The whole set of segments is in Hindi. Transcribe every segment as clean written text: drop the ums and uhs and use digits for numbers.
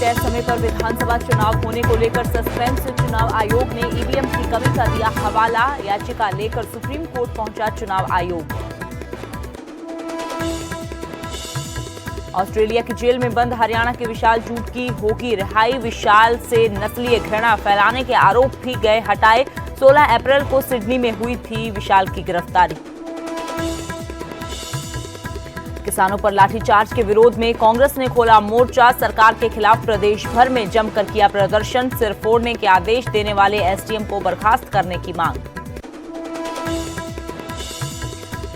तय समय पर विधानसभा चुनाव होने को लेकर सस्पेंस। चुनाव आयोग ने ईवीएम की कमी का दिया हवाला। याचिका लेकर सुप्रीम कोर्ट पहुंचा चुनाव आयोग। ऑस्ट्रेलिया की जेल में बंद हरियाणा के विशाल जूट की होगी रिहाई। विशाल से नस्लीय घृणा फैलाने के आरोप भी गए हटाए। 16 अप्रैल को सिडनी में हुई थी विशाल की गिरफ्तारी। किसानों पर लाठीचार्ज के विरोध में कांग्रेस ने खोला मोर्चा। सरकार के खिलाफ प्रदेश भर में जमकर किया प्रदर्शन। सिर फोड़ने के आदेश देने वाले एसडीएम को बर्खास्त करने की मांग।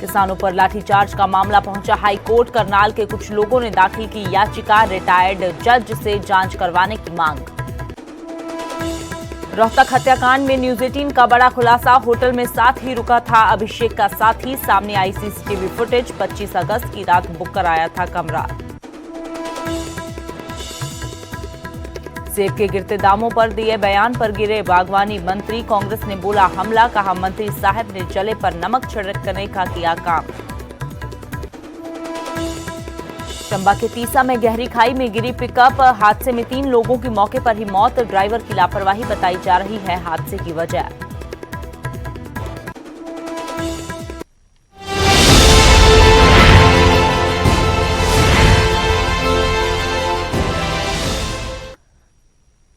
किसानों पर लाठीचार्ज का मामला पहुंचा हाई कोर्ट। करनाल के कुछ लोगों ने दाखिल की याचिका। रिटायर्ड जज से जांच करवाने की मांग। रोहतक हत्याकांड में न्यूज 18 का बड़ा खुलासा। होटल में साथ ही रुका था अभिषेक का साथी। सामने आई सीसीटीवी फुटेज। 25 अगस्त की रात बुक कराया था कमरा। सेब के गिरते दामों पर दिए बयान पर गिरे बागवानी मंत्री। कांग्रेस ने बोला हमला। कहा मंत्री साहब ने जले पर नमक छिड़कने का किया काम। चंबा के तीसा में गहरी खाई में गिरी पिकअप। हादसे में 3 लोगों की मौके पर ही मौत। ड्राइवर की लापरवाही बताई जा रही है हादसे की वजह।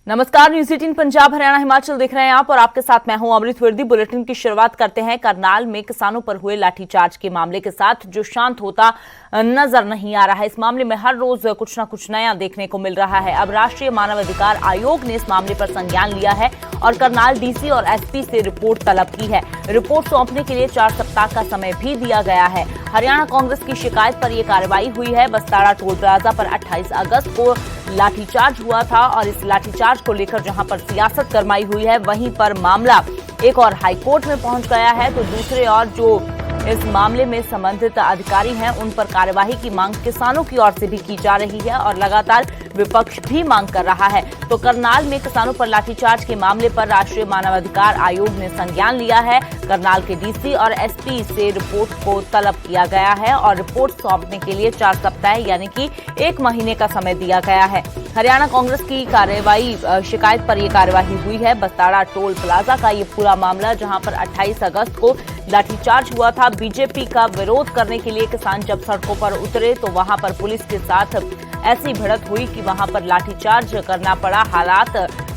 नमस्कार, न्यूज 18 पंजाब हरियाणा हिमाचल देख रहे हैं आप और आपके साथ मैं हूं अमृत वर्दी। बुलेटिन की शुरुआत करते हैं करनाल में किसानों पर हुए लाठीचार्ज के मामले के साथ, जो शांत होता नजर नहीं आ रहा है। इस मामले में हर रोज कुछ न कुछ नया देखने को मिल रहा है। अब राष्ट्रीय मानवाधिकार आयोग ने इस मामले पर संज्ञान लिया है और करनाल डीसी और एसपी से रिपोर्ट तलब की है। रिपोर्ट सौंपने के लिए 4 सप्ताह का समय भी दिया गया है। हरियाणा कांग्रेस की शिकायत पर यह कार्रवाई हुई है। बस्ताड़ा टोल प्लाजा पर 28 अगस्त को लाठीचार्ज हुआ था और इस लाठीचार्ज को लेकर जहां पर सियासत गरमाई हुई है, वहीं पर मामला एक और हाईकोर्ट में पहुंच गया है। तो दूसरे और जो इस मामले में संबंधित अधिकारी हैं, उन पर कार्यवाही की मांग किसानों की ओर से भी की जा रही है और लगातार विपक्ष भी मांग कर रहा है। तो करनाल में किसानों पर लाठीचार्ज के मामले पर राष्ट्रीय मानवाधिकार आयोग ने संज्ञान लिया है। करनाल के डीसी और एसपी से रिपोर्ट को तलब किया गया है और रिपोर्ट सौंपने के लिए 4 सप्ताह यानी कि 1 महीने का समय दिया गया है। हरियाणा कांग्रेस की शिकायत पर यह कार्यवाही हुई है। बस्ताड़ा टोल प्लाजा का ये पूरा मामला, जहां पर 28 अगस्त को लाठीचार्ज हुआ था। बीजेपी का विरोध करने के लिए किसान जब सड़कों पर उतरे तो वहां पर पुलिस के साथ ऐसी भिड़ंत हुई कि वहां पर लाठीचार्ज करना पड़ा। हालात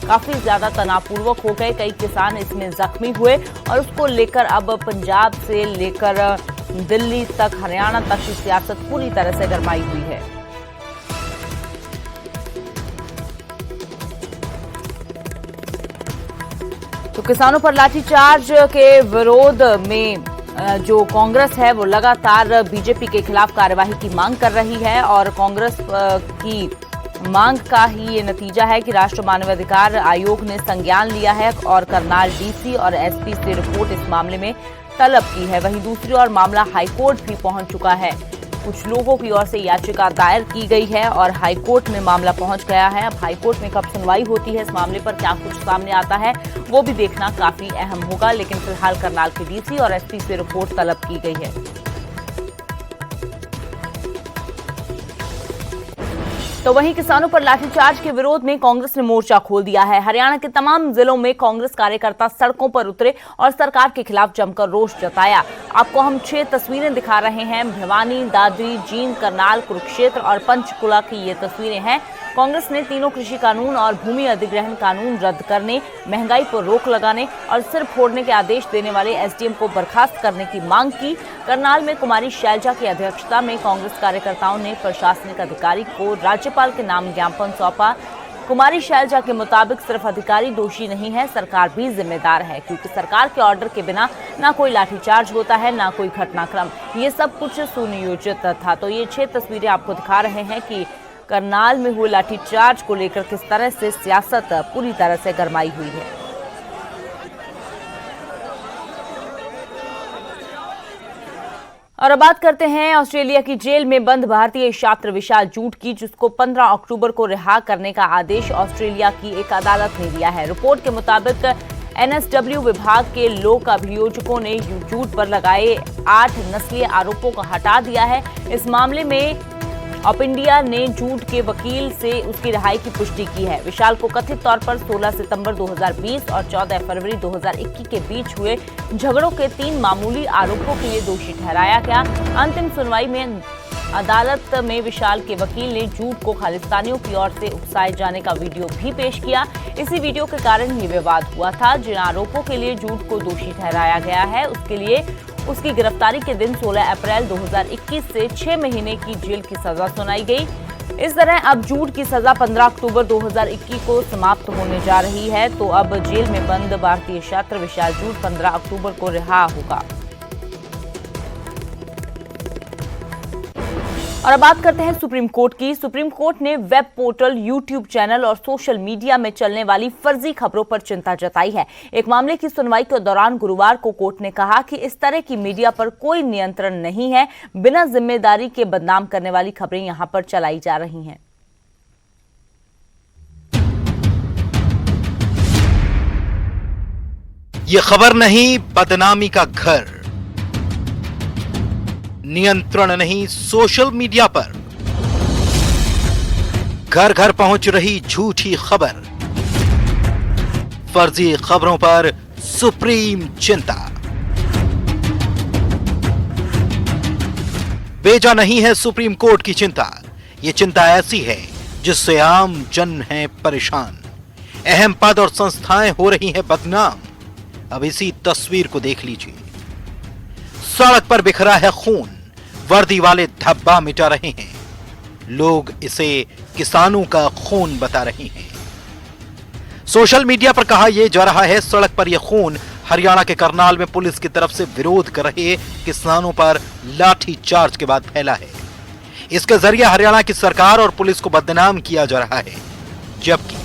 काफी ज्यादा तनावपूर्वक हो गए। कई किसान इसमें जख्मी हुए और उसको लेकर अब पंजाब से लेकर दिल्ली तक, हरियाणा तक की सियासत पूरी तरह से गरमाई हुई है। तो किसानों पर लाठीचार्ज के विरोध में जो कांग्रेस है वो लगातार बीजेपी के खिलाफ कार्यवाही की मांग कर रही है और कांग्रेस की मांग का ही ये नतीजा है कि राष्ट्रीय मानवाधिकार आयोग ने संज्ञान लिया है और करनाल डीसी और एसपी से रिपोर्ट इस मामले में तलब की है। वहीं दूसरी ओर मामला हाईकोर्ट भी पहुंच चुका है। कुछ लोगों की ओर से याचिका दायर की गई है और हाईकोर्ट में मामला पहुंच गया है। अब हाईकोर्ट में कब सुनवाई होती है, इस मामले पर क्या कुछ सामने आता है, वो भी देखना काफी अहम होगा। लेकिन फिलहाल करनाल के डीसी और एसपी से रिपोर्ट तलब की गई है। तो वहीं किसानों पर लाठीचार्ज के विरोध में कांग्रेस ने मोर्चा खोल दिया है। हरियाणा के तमाम जिलों में कांग्रेस कार्यकर्ता सड़कों पर उतरे और सरकार के खिलाफ जमकर रोष जताया। आपको हम 6 तस्वीरें दिखा रहे हैं। भिवानी, दादरी, जींद, करनाल, कुरुक्षेत्र और पंचकुला की ये तस्वीरें हैं। कांग्रेस ने तीनों कृषि कानून और भूमि अधिग्रहण कानून रद्द करने, महंगाई पर रोक लगाने और सिर फोड़ने के आदेश देने वाले एसडीएम को बर्खास्त करने की मांग की। करनाल में कुमारी शैलजा की अध्यक्षता में कांग्रेस कार्यकर्ताओं ने प्रशासनिक अधिकारी को राज्यपाल के नाम ज्ञापन सौंपा। कुमारी शैलजा के मुताबिक सिर्फ अधिकारी दोषी नहीं है, सरकार भी जिम्मेदार है, क्योंकि सरकार के ऑर्डर के बिना ना कोई लाठीचार्ज होता है, ना कोई घटनाक्रम। ये सब कुछ सुनियोजित था। तो ये 6 तस्वीरें आपको दिखा रहे हैं कि करनाल में हुए लाठीचार्ज को लेकर किस तरह से सियासत पूरी तरह से गरमाई हुई है। और अब बात करते हैं ऑस्ट्रेलिया की जेल में बंद भारतीय छात्र विशाल जूट की, जिसको 15 अक्टूबर को रिहा करने का आदेश ऑस्ट्रेलिया की एक अदालत ने दिया है। रिपोर्ट के मुताबिक एनएसडब्ल्यू विभाग के लोक अभियोजकों ने जूट पर लगाए 8 नस्लीय आरोपों को हटा दिया है। इस मामले में ऑफ इंडिया ने झूठ के वकील से उसकी रिहाई की पुष्टि की है। विशाल को कथित तौर पर 16 सितंबर 2020 और 14 फरवरी 2021 के बीच हुए झगड़ों के 3 मामूली आरोपों के लिए दोषी ठहराया गया। अंतिम सुनवाई में अदालत में विशाल के वकील ने झूठ को खालिस्तानियों की ओर से उकसाए जाने का वीडियो भी पेश किया। इसी वीडियो के कारण ये विवाद हुआ था। जिन आरोपों के लिए झूठ को दोषी ठहराया गया है उसके लिए उसकी गिरफ्तारी के दिन 16 अप्रैल 2021 से 6 महीने की जेल की सजा सुनाई गई। इस तरह अब झूठ की सजा 15 अक्टूबर 2021 को समाप्त होने जा रही है। तो अब जेल में बंद भारतीय छात्र विशाल झूठ 15 अक्टूबर को रिहा होगा। और अब बात करते हैं सुप्रीम कोर्ट की। सुप्रीम कोर्ट ने वेब पोर्टल, यूट्यूब चैनल और सोशल मीडिया में चलने वाली फर्जी खबरों पर चिंता जताई है। एक मामले की सुनवाई के दौरान गुरुवार को कोर्ट ने कहा कि इस तरह की मीडिया पर कोई नियंत्रण नहीं है। बिना जिम्मेदारी के बदनाम करने वाली खबरें यहां पर चलाई जा रही हैं। ये खबर नहीं, बदनामी का घर। नियंत्रण नहीं सोशल मीडिया पर, घर घर पहुंच रही झूठी खबर। फर्जी खबरों पर सुप्रीम चिंता। बेजा नहीं है सुप्रीम कोर्ट की चिंता। यह चिंता ऐसी है जिससे आम जन है परेशान। अहम पद और संस्थाएं हो रही हैं बदनाम। अब इसी तस्वीर को देख लीजिए। सड़क पर बिखरा है खून, वर्दी वाले धब्बा मिटा रहे हैं। लोग इसे किसानों का खून बता रहे हैं। सोशल मीडिया पर कहा यह जा रहा है सड़क पर यह खून हरियाणा के करनाल में पुलिस की तरफ से विरोध कर रहे किसानों पर लाठी चार्ज के बाद फैला है। इसके जरिए हरियाणा की सरकार और पुलिस को बदनाम किया जा रहा है, जबकि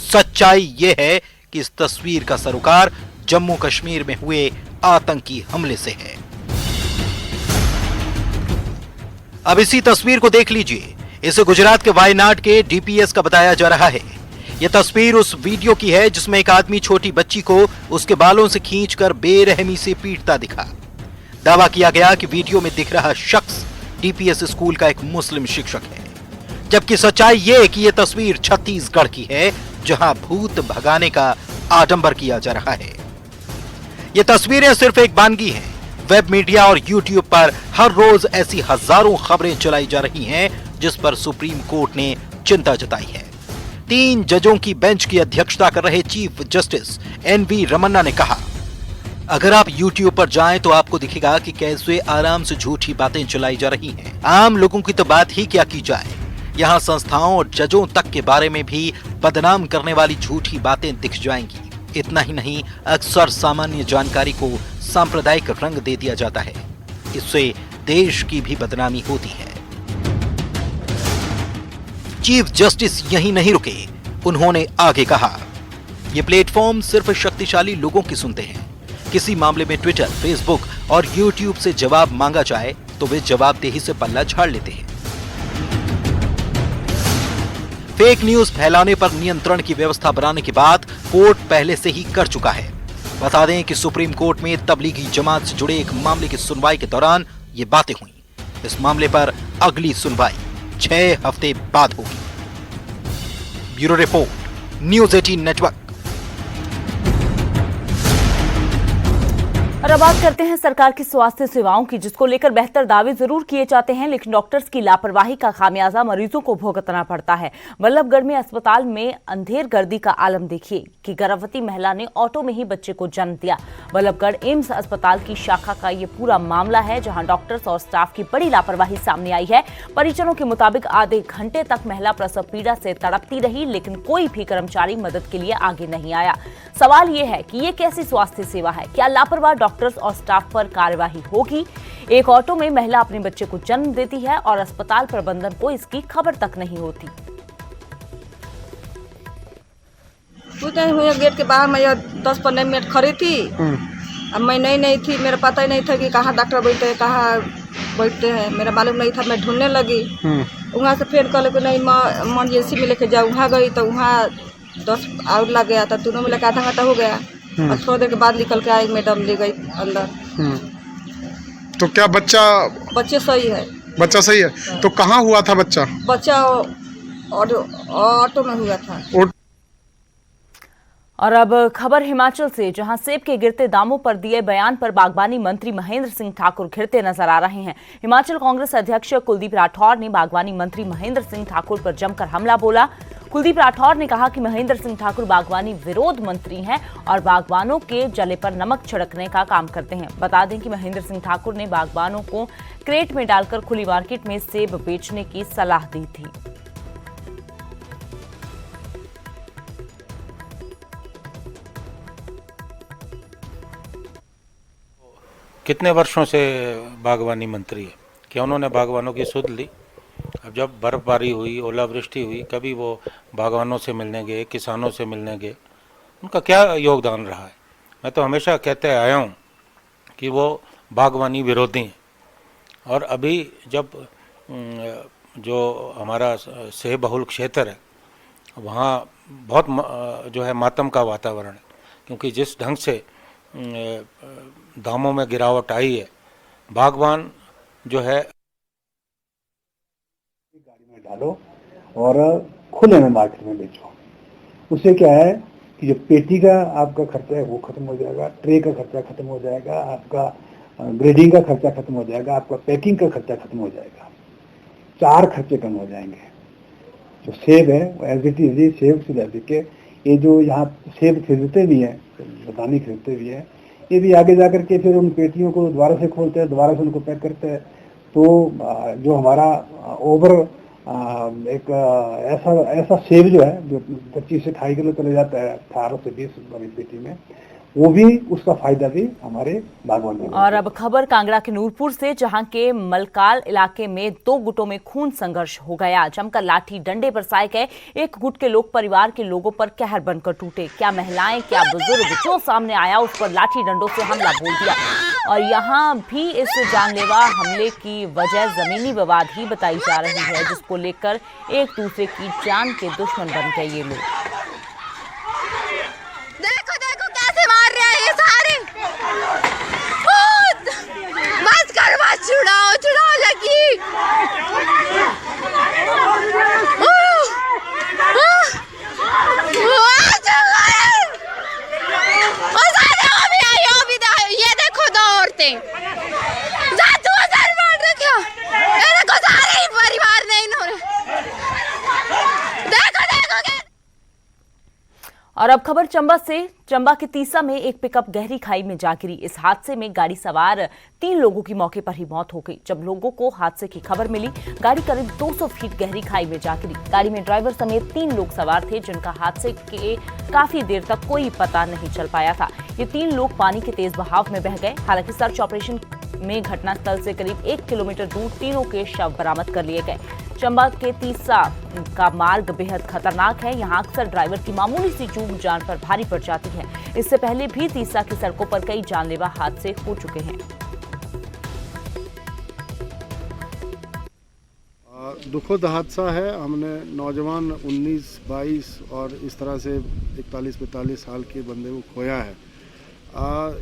सच्चाई यह है कि इस तस्वीर का सरोकार जम्मू कश्मीर में हुए आतंकी हमले से है। अब इसी तस्वीर को देख लीजिए। इसे गुजरात के वायनाड के डीपीएस का बताया जा रहा है। यह तस्वीर उस वीडियो की है जिसमें एक आदमी छोटी बच्ची को उसके बालों से खींचकर बेरहमी से पीटता दिखा। दावा किया गया कि वीडियो में दिख रहा शख्स डीपीएस स्कूल का एक मुस्लिम शिक्षक है, जबकि सच्चाई यह कि यह तस्वीर छत्तीसगढ़ की है, जहां भूत भगाने का आडंबर किया जा रहा है। ये तस्वीरें सिर्फ एक बानगी हैं। वेब मीडिया और यूट्यूब पर हर रोज ऐसी हजारों खबरें चलाई जा रही हैं जिस पर सुप्रीम कोर्ट ने चिंता जताई है। 3 जजों की बेंच की अध्यक्षता कर रहे चीफ जस्टिस एनवी रमन्ना ने कहा, अगर आप यूट्यूब पर जाएं तो आपको दिखेगा कि कैसे आराम से झूठी बातें चलाई जा रही हैं। आम लोगों की तो बात ही क्या की जाए, यहाँ संस्थाओं और जजों तक के बारे में भी बदनाम करने वाली झूठी बातें दिख जाएंगी। इतना ही नहीं, अक्सर सामान्य जानकारी को सांप्रदायिक रंग दे दिया जाता है। इससे देश की भी बदनामी होती है। चीफ जस्टिस यहीं नहीं रुके, उन्होंने आगे कहा, ये प्लेटफॉर्म सिर्फ शक्तिशाली लोगों की सुनते हैं। किसी मामले में ट्विटर, फेसबुक और यूट्यूब से जवाब मांगा जाए तो वे जवाबदेही से पल्ला झाड़ लेते हैं। फेक न्यूज फैलाने पर नियंत्रण की व्यवस्था बनाने की बात कोर्ट पहले से ही कर चुका है। बता दें कि सुप्रीम कोर्ट में तबलीगी जमात से जुड़े एक मामले की सुनवाई के दौरान ये बातें हुई। इस मामले पर अगली सुनवाई 6 हफ्ते बाद होगी। Bureau report, news 18 network. और अब बात करते हैं सरकार की स्वास्थ्य सेवाओं की, जिसको लेकर बेहतर दावे जरूर किए जाते हैं, लेकिन डॉक्टर्स की लापरवाही का खामियाजा मरीजों को भुगतना पड़ता है। वल्लभगढ़ में अस्पताल में अंधेर गर्दी का आलम देखिए कि गर्भवती महिला ने ऑटो में ही बच्चे को जन्म दिया। वल्लभगढ़ एम्स अस्पताल की शाखा का ये पूरा मामला है, जहां डॉक्टर्स और स्टाफ की बड़ी लापरवाही सामने आई है। परिजनों के मुताबिक आधे घंटे तक महिला प्रसव पीड़ा से तड़पती रही, लेकिन कोई भी कर्मचारी मदद के लिए आगे नहीं आया। सवाल ये है कि ये कैसी स्वास्थ्य सेवा है? क्या लापरवाह डॉक्टर्स और स्टाफ पर कार्यवाही होगी? एक ऑटो में महिला अपने बच्चे को जन्म देती है और अस्पताल प्रबंधन को इसकी खबर तक नहीं होती। कुछ नहीं हुआ, गेट के बाहर मैं 10-15 मिनट खड़ी थी। अब मैं नहीं थी, मेरा पता ही नहीं था कि कहाँ डॉक्टर बैठते हैं, कहाँ बैठते हैं, मेरा मालूम नहीं था। मैं ढूंढने लगी, वहाँ से फिर कल को नहीं इमरजेंसी में लेके जाओ। वहाँ गई तो वहाँ 10 आउट लग गया था, दोनों मिला के आधा घंटा हो गया। और थोड़ी देर के बाद निकल के आई, मैडम ले गई अंदर। तो क्या बच्चे सही है? बच्चा सही है। तो कहाँ हुआ था बच्चा? बच्चा ऑटो में हुआ था। और अब खबर हिमाचल से, जहां सेब के गिरते दामों पर दिए बयान पर बागवानी मंत्री महेंद्र सिंह ठाकुर घिरते नजर आ रहे हैं। हिमाचल कांग्रेस अध्यक्ष कुलदीप राठौर ने बागवानी मंत्री महेंद्र सिंह ठाकुर पर जमकर हमला बोला। कुलदीप राठौर ने कहा कि महेंद्र सिंह ठाकुर बागवानी विरोध मंत्री हैं और बागवानों के जले पर नमक छिड़कने का काम करते हैं। बता दें कि महेंद्र सिंह ठाकुर ने बागवानों को क्रेट में डालकर खुली मार्केट में सेब बेचने की सलाह दी थी। कितने वर्षों से बागवानी मंत्री है, क्या उन्होंने बागवानों की सुध ली? अब जब बर्फबारी हुई, ओलावृष्टि हुई, कभी वो बागवानों से मिलने गए, किसानों से मिलने गए? उनका क्या योगदान रहा है? मैं तो हमेशा कहते आया हूँ कि वो बागवानी विरोधी हैं। और अभी जब जो हमारा सेब बहुल क्षेत्र है वहाँ बहुत जो है मातम का वातावरण है, क्योंकि जिस ढंग से दामों में गिरावट आई है, बागवान जो है गाड़ी में डालो और खुले में मार्केट में बेचो। उससे क्या है कि जो पेटी का आपका खर्चा है वो खत्म हो जाएगा, ट्रे का खर्चा खत्म हो जाएगा, आपका ग्रेडिंग का खर्चा खत्म हो जाएगा, आपका पैकिंग का खर्चा खत्म हो जाएगा, 4 खर्चे कम हो जाएंगे। जो सेब है वो एज इट इज सेब से लेकर के ये जो यहाँ सेब खरीदते भी हैं, बदामी खरीदते भी हैं, ये भी आगे जाकर के फिर उन पेटियों को दोबारा से खोलते हैं, दोबारा से उनको पैक करते हैं। तो जो हमारा ओवर एक ऐसा सेब जो है जो 25 से 2.5 किलो चले जाता है 18 से 20 बड़ी पेटी में, वो भी उसका फायदा भी हमारे बागवान में। और अब खबर कांगड़ा के नूरपुर से, जहां के मलकाल इलाके में 2 गुटों में खून संघर्ष हो गया। जमकर लाठी डंडे बरसाए गए। एक गुट के लोग परिवार के लोगों पर कहर बनकर टूटे। क्या महिलाएं, क्या बुजुर्ग, जो सामने आया उस पर लाठी डंडों से हमला बोल दिया। और यहाँ भी इस जानलेवा हमले की वजह जमीनी विवाद ही बताई जा रही है, जिसको लेकर एक दूसरे की जान के दुश्मन बन गए ये लोग। देखो देखो कैसे मार रहे हैं ये सारे। बस कर, बस छुड़ाओ छुड़ाओ लगी। ये देखो 2 औरतें मार रखा, ये देखो सारे ही परिवार नहीं हो रहे। देखो देखो क्या। और अब खबर चंबा से। चंबा के तीसा में एक पिकअप गहरी खाई में जा गिरी। इस हादसे में गाड़ी सवार 3 लोगों की मौके पर ही मौत हो गई। जब लोगों को हादसे की खबर मिली, गाड़ी करीब 200 फीट गहरी खाई में जा गिरी। गाड़ी में ड्राइवर समेत 3 लोग सवार थे, जिनका हादसे के काफी देर तक कोई पता नहीं चल पाया था। ये 3 लोग पानी के तेज बहाव में बह गए। हालांकि सर्च ऑपरेशन में घटनास्थल से करीब 1 किलोमीटर दूर तीनों के शव बरामद कर लिए गए। चंबा के तीसा का मार्ग बेहद खतरनाक है। यहाँ अक्सर ड्राइवर की मामूली सी चूक जान पर भारी पड़ जाती है। इससे पहले भी तीसा की सड़कों पर कई जानलेवा हादसे हो चुके हैं। दुखद हादसा है। हमने नौजवान 19, 22 और इस तरह से 41-45 साल के बंदे को खोया है।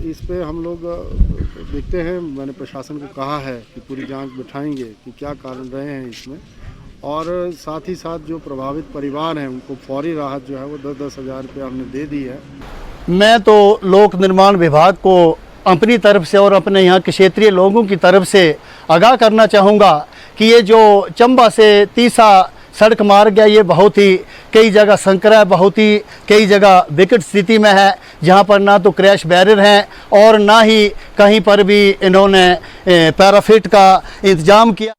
इस पे हम लोग देखते हैं, मैंने प्रशासन को कहा है कि पूरी जांच बिठाएंगे कि क्या कारण रहे हैं इसमें, और साथ ही साथ जो प्रभावित परिवार हैं उनको फौरी राहत जो है वो 10-10 हज़ार रुपये हमने दे दी है। मैं तो लोक निर्माण विभाग को अपनी तरफ से और अपने यहाँ के क्षेत्रीय लोगों की तरफ से आगाह करना चाहूँगा कि ये जो चंबा से तीसा सड़क मार्ग है, ये बहुत ही कई जगह संकरा है, बहुत ही कई जगह विकट स्थिति में है, जहाँ पर ना तो क्रैश बैरियर हैं और ना ही कहीं पर भी इन्होंने पैराफिट का इंतजाम किया।